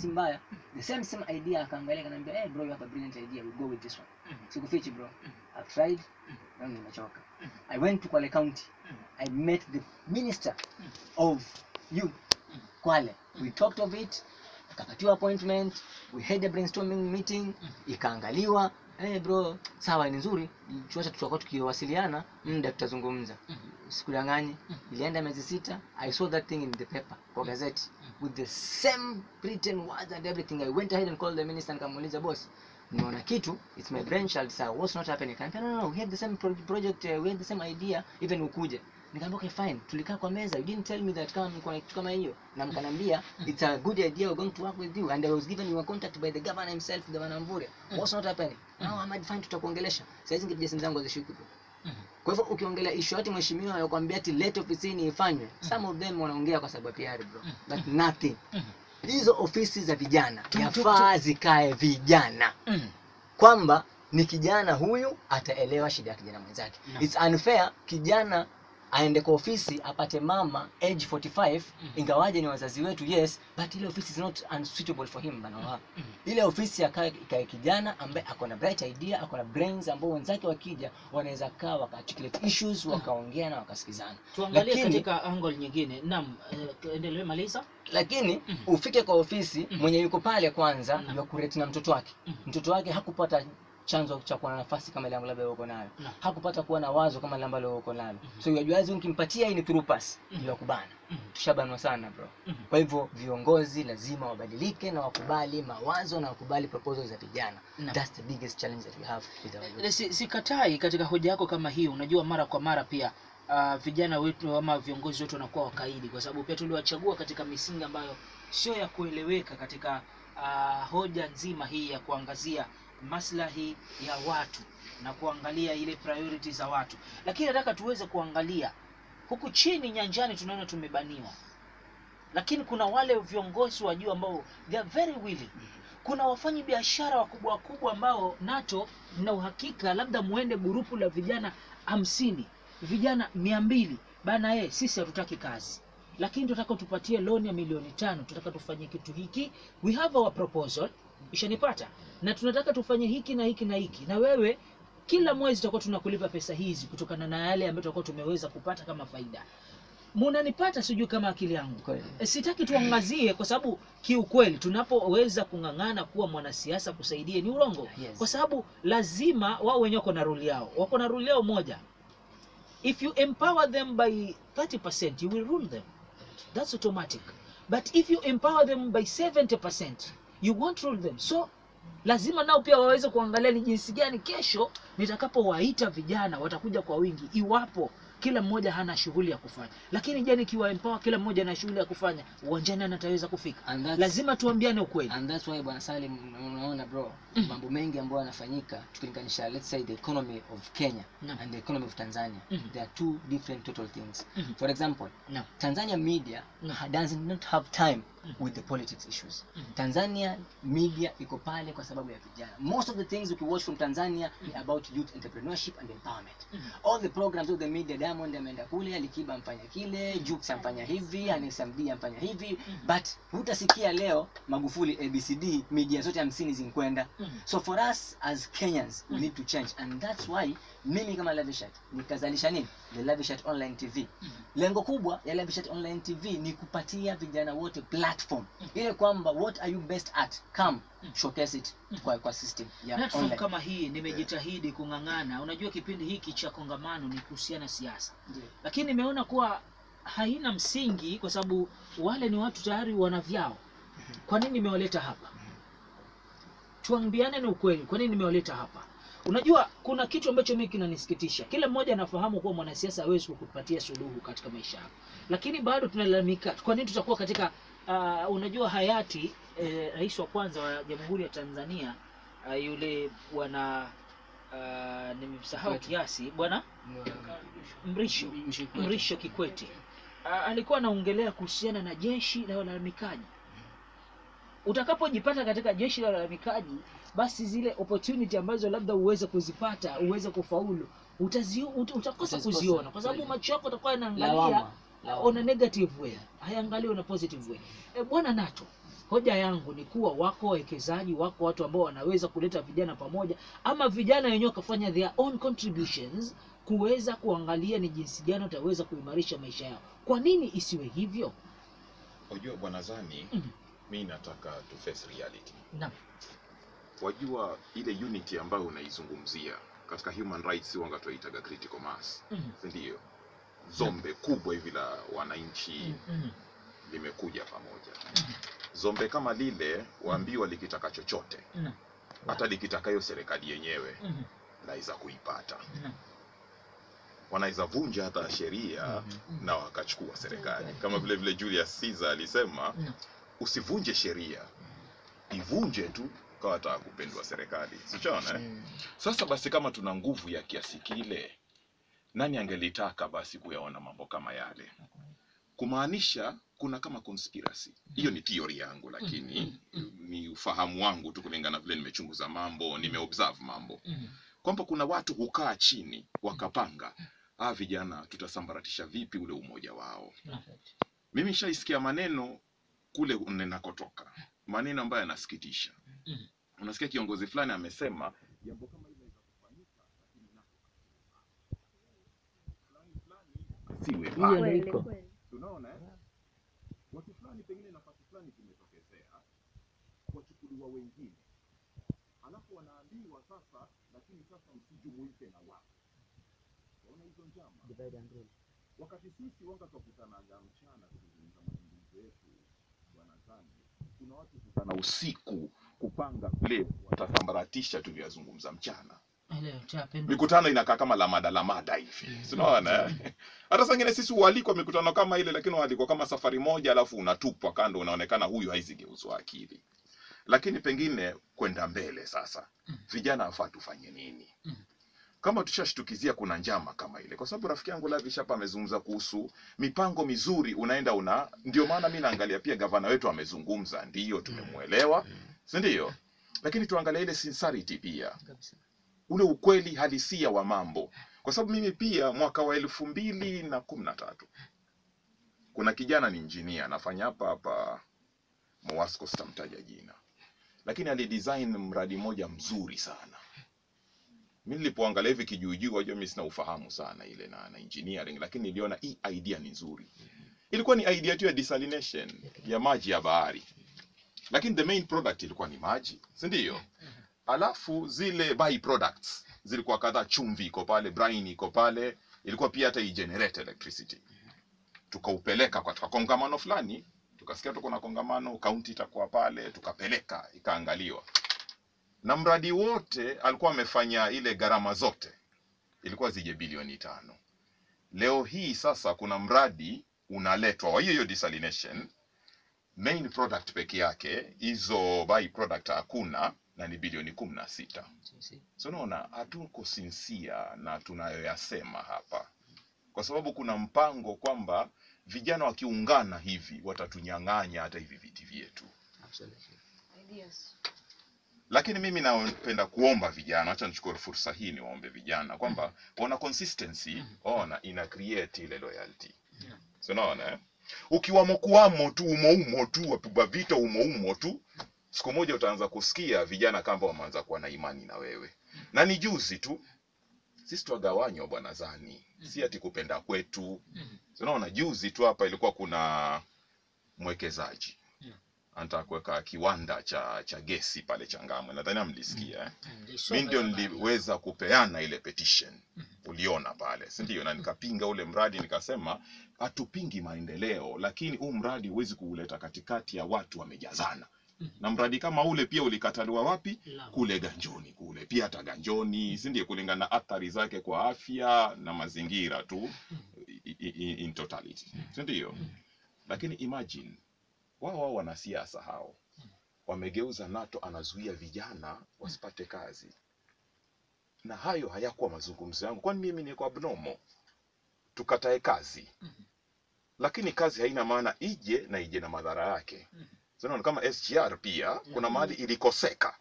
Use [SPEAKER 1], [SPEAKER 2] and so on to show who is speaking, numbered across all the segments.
[SPEAKER 1] si mbaya. The same idea akaangalia kanambia, "Hey bro, you have a brilliant idea, we'll go with this one." Sikufichi bro. I've tried, na nimechoka. I went to Kwale County. I met the Minister of Youth, Kwale. We talked of it. Akapatiwa appointment. We had a brainstorming meeting. Ikaangaliwa, "Hey bro, sawa ni nzuri. Tuacha tutakuwa tukiwasiliana, muda tutazungumza." Sikudanganyi. Ilienda miezi 6. I saw that thing in the paper, kwa gazeti, with the same written words and everything. I went ahead and called the minister and kamuuliza, "Boss, nimeona kitu, it's my brainchild sir, what's not happening?" Kanambia, "No, we had the same project, we had the same idea, even ukuje." Nikamwambia, "Okay fine." Tulikaa kwa meza, "You didn't tell me that kama mko na kitu kama hiyo." Na mkanambia, "It's a good idea, we're going to work with you." And I was given your contact by the governor himself, the Mvurya. What's not happening? "No, I'm fine, tutakuongelesha." Sasa hizi ngepija simu zangu azishuki bro. Kwa hivyo ukiongelea issue yote mheshimiwa yakwambia ati late ofisini ifanywe, some of them wanaongea kwa sababu ya PR bro. But nothing. Hizo ofisi za vijana yafaa zikae vijana. Kwamba ni kijana huyu ataelewa shida ya kijana mwenzake. It's unfair kijana aende kwa ofisi apate mama age 45, ingawaje ni wazazi wetu, yes, but ile ofisi is not unsuitable for him bana. Ile ofisi akae kijana ambaye ako na bright idea, ako na brains ambao wenzake wakija wanaweza kaa wakaarticulate issues, wakaongea na wakasikizana.
[SPEAKER 2] Tuangalie katika angle nyingine. Naam, endelee maliza.
[SPEAKER 1] Lakini ufike kwa ofisi mwenye yuko pale kwanza ya kurate na mtoto wake. Mtoto wake hakupata chanzo cha kuwa na nafasi kama ile ambayo labda uko nayo. Hakupata kuwa na wazo kama ile ambalo uko nalo. So unajuaje ukimpatia hii ni through pass ndio kubana. Tushabanwa sana bro. Kwa hivyo viongozi lazima wabadilike na wakubali mawazo na wakubali proposals za vijana. That's the biggest challenge that we have with our youth.
[SPEAKER 2] Sikatai katika hoja yako kama hii. Unajua mara kwa mara pia vijana wetu ama viongozi wetu wanakuwa wakaidi kwa sababu pia tuliwachagua katika misingi ambayo sio ya kueleweka katika hoja nzima hii ya kuangazia maslahi ya watu na kuangalia ile priorities za watu. Lakini nataka tuweze kuangalia huku chini nyanjani tunaona tumebaniwa. Lakini kuna wale viongozi wa juu ambao they are very willing. Kuna wafanyi biashara wakubwa ambao NATO na uhakika labda muende grupu la vijana 50, vijana 200 bana, sisi hatutaki kazi. Lakini tunataka tupatie loan ya milioni 5, tunataka tufanye kitu hiki. We have our proposal. Ishanipata? Na tunataka tufanye hiki na hiki na hiki. Na wewe kila mwezi tutakuwa tunakulipa pesa hizi kutokana na yale ambayo tutakuwa tumeweza kupata kama faida. Munanipata sijui kama akili yangu. Sitaki tuangazie kwa sababu kiukweli tunapoweza kungangana kuwa mwanasiasa kusaidia ni urongo. Kwa sababu lazima wao wenyewe wako na rule yao. Wako na rule yao moja. If you empower them by 30%, you will rule them. That's automatic. But if you empower them by 70%, you won't rule them. So lazima nao pia waweze kuangalia ni jinsi gani kesho nitakapowaita vijana watakuja kwa wingi iwapo kila mmoja hana shughuli ya kufanya. Lakini je, nikiwa empower kila mmoja ana shughuli ya kufanya, uwanjani anataweza kufika? Lazima tuambiane ukweli.
[SPEAKER 1] And that's why bwana Salim unaona bro, mambo mengi ambayo yanafanyika tukilinganisha let's say the economy of Kenya and the economy of Tanzania, they are two different total things. For example, Tanzania media does not have time with the politics issues. Tanzania media iko pale kwa sababu ya vijana. Most of the things we watch from Tanzania are about youth entrepreneurship and empowerment. All the programs of the media, Diamond ameenda kule, Alikiba amfanya kile, Jux amfanya hivi, NSMD amfanya hivi, but hutasikia leo Magufuli ABCD media zote 50 zinkwenda. So for us as Kenyans we need to change, and that's why mimi kama Lavishat nikazalisha nini? The Lavishat Online TV. Lengo kubwa ya Lavishat Online TV ni kupatia vijana wote platform ile kwamba what are you best at, come showcase it kwa system ya
[SPEAKER 2] platform
[SPEAKER 1] online.
[SPEAKER 2] Kama hii nimejitahidi kungangana. Unajua kipindi hiki cha kongamano ni kuhusiana siasa, lakini nimeona kuwa haina msingi kwa sababu wale ni watu tayari wana vyao. Kwa nini nimewaleta hapa? Tuambiane ni ukweli, kwa nini nimewaleta hapa? Unajua kuna kitu ambacho mimi kinanisikitisha. Kila mmoja anafahamu kuwa mwanasiasa hawezi kukupatia suluhu katika maisha yako. Lakini bado tunalalamika kwa nini tutakuwa katika unajua hayati rais wa kwanza wa Jamhuri ya Tanzania yule bwana nimemsahau kiasi, bwana Mrisho Kikwete alikuwa anaongelea kuhusiana na jeshi la walalamikaji. Utakapojipata katika jeshi la walalamikaji, basi zile opportunity ambazo labda uweze kuzipata, uweze kufaulu, utakosa kuziona kwa sababu macho yako yatakuwa yanaangalia on a negative way, hayaangalii on a positive way. Bwana NATO, hoja yangu ni kuwa wako wawekezaji, wako watu ambao wanaweza kuleta vijana pamoja, ama vijana wenyewe wakafanya their own contributions kuweza kuangalia ni jinsi gani wataweza kuimarisha maisha yao. Kwa nini isiwe hivyo?
[SPEAKER 3] Unajua bwana Zani, mimi nataka to face reality.
[SPEAKER 2] Naam.
[SPEAKER 3] Wajua ile unity ambayo unaizungumzia katika human rights wanga tuitaga critical mass. Ndio. Zombe kubwa hivi la wananchi limekuja pamoja. Zombe kama lile waambiwa likitaka chochote. Hata likitakayo serikali yenyewe naweza kuipata. Wanaweza vunja hata sheria na wakachukua serikali. Kama vile Julius Caesar alisema usivunje sheria, ivunje tu kwa hata kupendwa serikali. Sichaona Sasa basi kama tuna nguvu ya kiasi kile, nani angelitaka basi kuyaona mambo kama yale? Kumaanisha kuna kama conspiracy. Hiyo ni theory yangu, lakini ni ufahamu wangu tu kulingana vile nimechunguza mambo, nimeobserve mambo. Kwamba kuna watu hukaa chini wakapanga, vijana tutasambaratisha vipi ule umoja wao. Mimi nishaisikia maneno kule ninakotoka, maneno ambayo yanasikitisha. Unasikia kiongozi fulani amesema jambo kama hili linaweza kufanyika, lakini nako siwe. Tunaona watu fulani pengine nafasi fulani kimetokezea, wachukuliwa wengine, alafu wanaambiwa sasa, lakini sasa msijumuike na watu. Unaona hizo njama? Divide and rule. Wakati sisi wanga tukutana mchana kuzungumza mazungumzo yetu bwana Zani, kuna watu kukutana usiku kupanga vile watasambaratisha tuliozungumza mchana. Mikutano inakaa kama lamada hivi. Unaona? Hata sangine sisi waliko mikutano kama ile, lakini waliko kama safari moja alafu unatupwa kando, unaonekana huyu haizigeuzwa akili. Lakini pengine kwenda mbele sasa, vijana wafaa tufanye nini? Kama tushashtukizia kuna njama kama ile, kwa sababu rafiki yangu Lavish hapa amezungumza kuhusu mipango mizuri ndio maana mimi naangalia pia gavana wetu amezungumza, ndio tumemuelewa, si ndio? Lakini tuangalie ile sincerity pia. Ule ukweli halisia wa mambo. Kwa sababu mimi pia mwaka wa 2013 kuna kijana ni engineer anafanya hapa Mowasco, sitamtaja jina, lakini alidesign mradi moja mzuri sana. Mimi nilipoangalia hivi kijuujuu, wajua mimi sina ufahamu sana ile na engineering, lakini niliona hii idea ni nzuri. Ilikuwa ni idea tu ya desalination ya maji ya bahari, lakini the main product ilikuwa ni maji, si ndio? Alafu zile by products zilikuwa kadhaa, chumvi iko pale, brine iko pale, ilikuwa pia hata generate electricity. Tukaupeleka katika kongamano fulani, tukasikia tuko na kongamano, county itakuwa pale, tukapeleka ikaangaliwa. Na mradi wote alikuwa amefanya ile gharama zote, ilikuwa zije bilioni 5. Leo hii sasa kuna mradi unaletwa wa hiyo desalination, main product peke yake, hizo by product hakuna, na ni bilioni 16. So unaona hatuko sincere na tunayoyasema hapa, kwa sababu kuna mpango kwamba vijana wakiungana hivi watatunyang'anya hata hivi viti vyetu.
[SPEAKER 2] Absolutely.
[SPEAKER 3] Ideas. Lakini mimi napenda kuomba vijana, acha nichukue fursa hii niwaombe vijana kwamba ona consistency, ona ina create ile loyalty. So unaona ukiwamo kuamo tu umo tu wapiga vita umo tu, siku moja utaanza kusikia vijana kama wameanza kuwa na imani na wewe. Na ni juzi tu sisi tuagawanywa bwana Zani, si ati kupenda kwetu. Unaona juzi tu hapa ilikuwa kuna mwekezaji anataka kuweka kiwanda cha gesi pale Changamwe, nadhani mlisikia. Mimi ndio niliweza kupeana ile petition, uliona pale, si ndio? Na nikapinga ule mradi, nikasema hatupingi maendeleo, lakini huu mradi huwezi kuuleta katikati ya watu wamejazana. Na mradi kama ule pia ulikataliwa wapi? Kule Ganjoni kule. Pia hata Ganjoni, si ndio, kulingana na athari zake kwa afya na mazingira tu in totality. Si ndio? Lakini imagine wao wanasiasa hao wamegeuza NATO, anazuia vijana wasipate kazi. Na hayo hayakuwa mazungumzo yangu, kwani mimi niko abnormal tukatae kazi. Lakini kazi haina maana ije na madhara yake. Unaona kama SGR pia kuna mahali ilikoseka.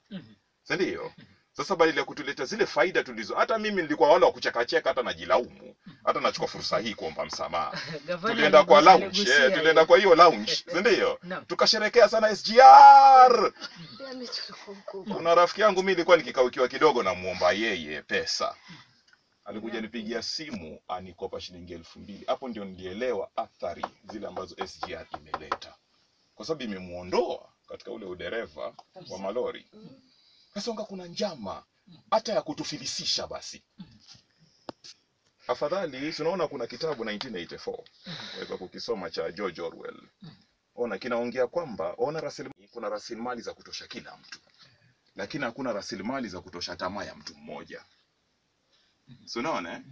[SPEAKER 3] Si ndio? Sasa badala ya kutuleta zile faida tulizo, hata mimi nilikuwa wale wa kuchekacheka, hata najilaumu, hata nachukua fursa hii kuomba msamaha. Tulienda kwa lounge, tulienda kwa hiyo lounge, si ndio? Tukasherekea sana SGR. Kuna rafiki yangu mimi nilikuwa nikikaukiwa kidogo, na muomba yeye pesa. Alikuja nipigia simu anikopa shilingi 2000. Hapo ndio nilielewa athari zile ambazo SGR imeleta, kwa sababu imemuondoa katika ule udereva wa malori. Sasa kuna njama hata ya kutufilisisha. Basi afadhali tunaona kuna kitabu 1984 waweza kukisoma cha George Orwell. Ona kinaongea kwamba kuna rasilimali za kutosha kila mtu, lakini hakuna rasilimali za kutosha tamaa ya mtu mmoja. Unaona?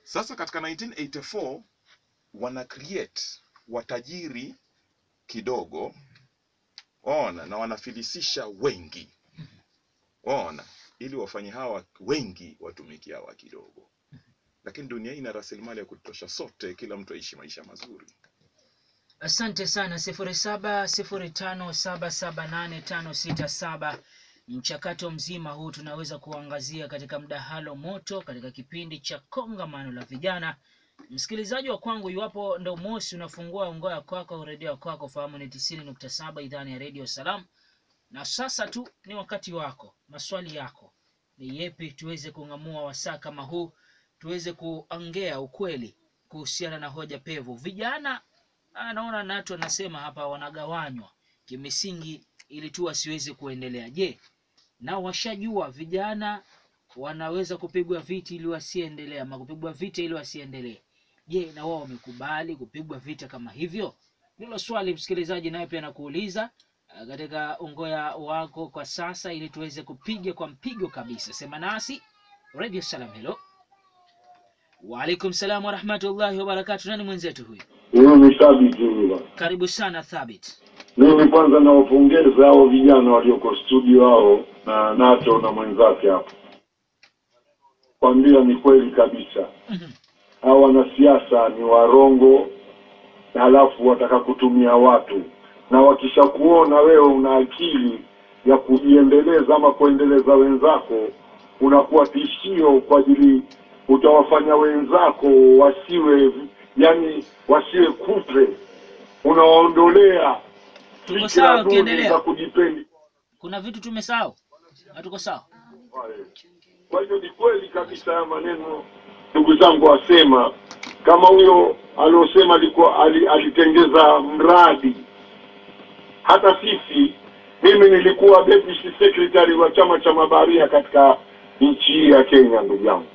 [SPEAKER 3] Sasa katika 1984 wana create watajiri kidogo, ona, na wanafilisisha wengi, ona, ili wafanye hawa wengi watumikia hawa kidogo. Lakini dunia ina rasilimali ya kutosha sote, kila mtu aishi maisha mazuri.
[SPEAKER 2] Asante sana. 0705778567. Mchakato mzima huu tunaweza kuangazia katika mdahalo moto katika kipindi cha kongamano la vijana. Msikilizaji wa kwangu, iwapo ndo mosi unafungua ungoya kwako redio kwako, fahamu ni 90.7 idhani ya Radio Salam. Na sasa tu ni wakati wako, maswali yako ni yepi, tuweze kungamua wasaa kama huu, tuweze kuongea ukweli kuhusiana na hoja pevu. Vijana naona natu anasema hapa wanagawanywa kimisingi ili tu wasiweze kuendelea. Je, na washajua vijana wanaweza kupigwa vita ili wasiendelee, ama kupigwa vita ili wasiendelee? Je, na wao wamekubali kupigwa vita kama hivyo? Hilo swali msikilizaji naye pia nakuuliza katika ungoya wako kwa sasa, ili tuweze kupiga kwa mpigo kabisa. Sema nasi Radio Salam. Hello. Wa alaikum salam wa rahmatullahi wa barakatuh. Nani mwenzetu huyu?
[SPEAKER 4] Mimi Thabit huyu.
[SPEAKER 2] Karibu sana Thabit.
[SPEAKER 4] Mimi kwanza nawapongeza hao vijana walioko studio hao na Nato na mwenzake hapo. Kwambia ni kweli kabisa. Hao wanasiasa ni warongo, na halafu wataka kutumia watu. Na wakishakuona wewe una akili ya kujiendeleza ama kuendeleza wenzako, unakuwa tishio kwa ajili, utawafanya wenzako wasiwe, yani wasiwe kutre, unawaondolea fikra za kujipendi.
[SPEAKER 2] Kuna vitu tumesahau, hatuko sawa.
[SPEAKER 4] Kwa hiyo ni kweli kabisa ya maneno ndugu zangu wasema, kama huyo aliosema alitengeza mradi. Hata sisi, mimi nilikuwa deputy secretary wa chama cha mabaharia katika nchi ya Kenya ndugu yangu.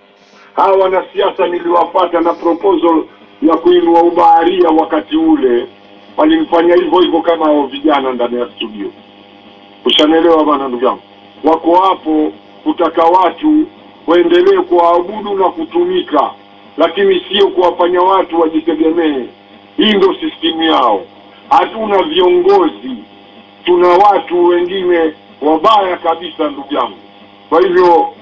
[SPEAKER 4] Hawa wanasiasa niliwapata na proposal ya kuinua ubaharia wakati ule, walinifanya hivyo kama hao vijana ndani ya studio. Ushanelewa bana ndugu yangu. Wako hapo kutaka watu waendelee kuabudu na kutumika, lakini sio kuwafanya watu wajitegemee. Hii ndio system yao. Hatuna viongozi, tuna watu wengine wabaya kabisa ndugu yangu. Kwa hivyo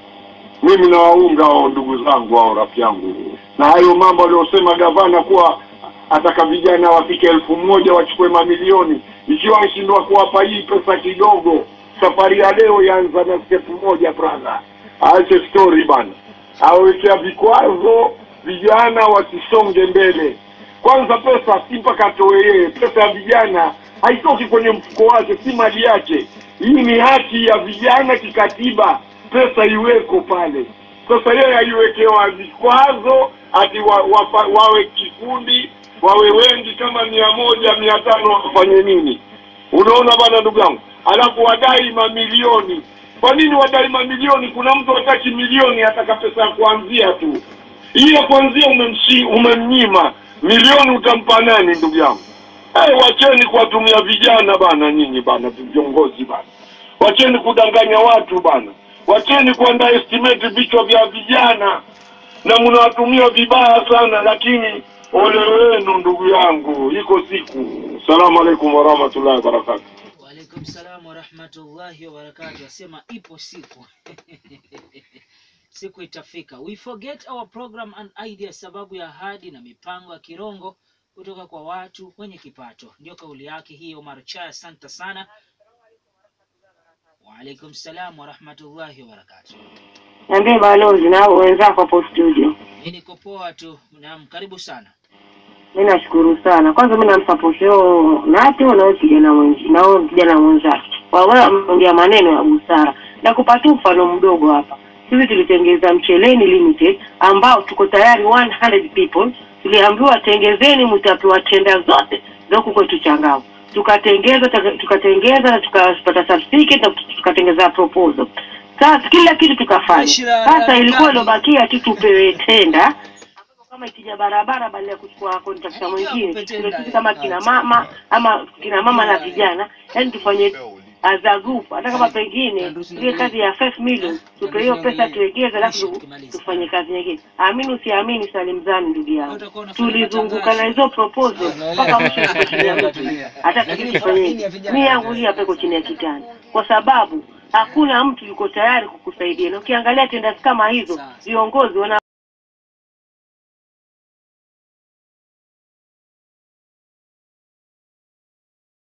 [SPEAKER 4] mimi nawaunga hao ndugu zangu, hao rafiki yangu. Na hayo mambo aliyosema gavana kuwa ataka vijana wafike 1000 wachukue mamilioni, ikiwa anashindwa kuwapa hii pesa kidogo, safari ya leo yaanza na step moja brother. Aache story bana. Awekea vikwazo vijana wasisonge mbele. Kwanza pesa si mpaka atoe yeye. Pesa ya vijana haitoki kwenye mfuko wake, si mali yake. Hii ni haki ya vijana kikatiba, pesa iweko pale. Sasa yeye aiwekewa vikwazo ati wawe kikundi, wawe wengi kama 100 500 wafanye nini? Unaona bana ndugu yangu? Alafu wadai mamilioni. Kwa nini wadai mamilioni? Kuna mtu hataki milioni, ataka pesa ya kuanzia tu. Hii ya kuanzia umemnyima. Milioni utampa nani ndugu yangu? Wacheni kuwatumia vijana bana nyinyi bana, viongozi bana. Wacheni kudanganya watu bana. Wacheni kuandaa estimate vichwa vya vijana, na mnawatumia vibaya sana, lakini ole wenu ndugu yangu, iko siku. Asalamu alaykum wa rahmatullahi wa barakatuh.
[SPEAKER 2] Wa alaykum salam wa rahmatullahi wa barakatuh. Asema ipo siku. Siku itafika. We forget our program and idea sababu ya ahadi na mipango ya kirongo kutoka kwa watu wenye kipato. Ndio kauli yake hii Omar Chaya. Asante sana. Wa Wa alaikum salam wa rahmatullahi wa barakatuh.
[SPEAKER 5] Niambie balozi na wenzako hapo studio.
[SPEAKER 2] Mimi niko poa tu. Naam, karibu sana.
[SPEAKER 5] Mimi nashukuru sana. Kwanza mimi namsupport na hata na kijana mwenzake. Wao wameongea maneno ya busara. Na kupata mfano mdogo hapa. Sisi tulitengeza Mcheleni Limited ambao tuko tayari 100 people. Tuliambiwa tengezeni mtapewa tenda zote za huko kwetu Changamwe. Tukatengeza na tukapata certificate na tukatengeza proposal. Sasa kila kitu tukafanya. Sasa ilikuwa ilobakia tu tupewe tenda kama ikija barabara badala ya kuchukua contract mwingine. Sisi kama kina mama na vijana, yani tufanye as a group. Hata kama pengine ile kazi ya 5 million tupe hiyo pesa tuegeze alafu tufanye kazi nyingine. Amini usiamini Salimzani ndugu yangu. Tulizunguka na hizo proposal mpaka mwisho. Hata tukifanya mimi yangu hii hapa chini ya kitanda. Kwa sababu hakuna mtu yuko tayari kukusaidia. Na ukiangalia tenda kama hizo viongozi wana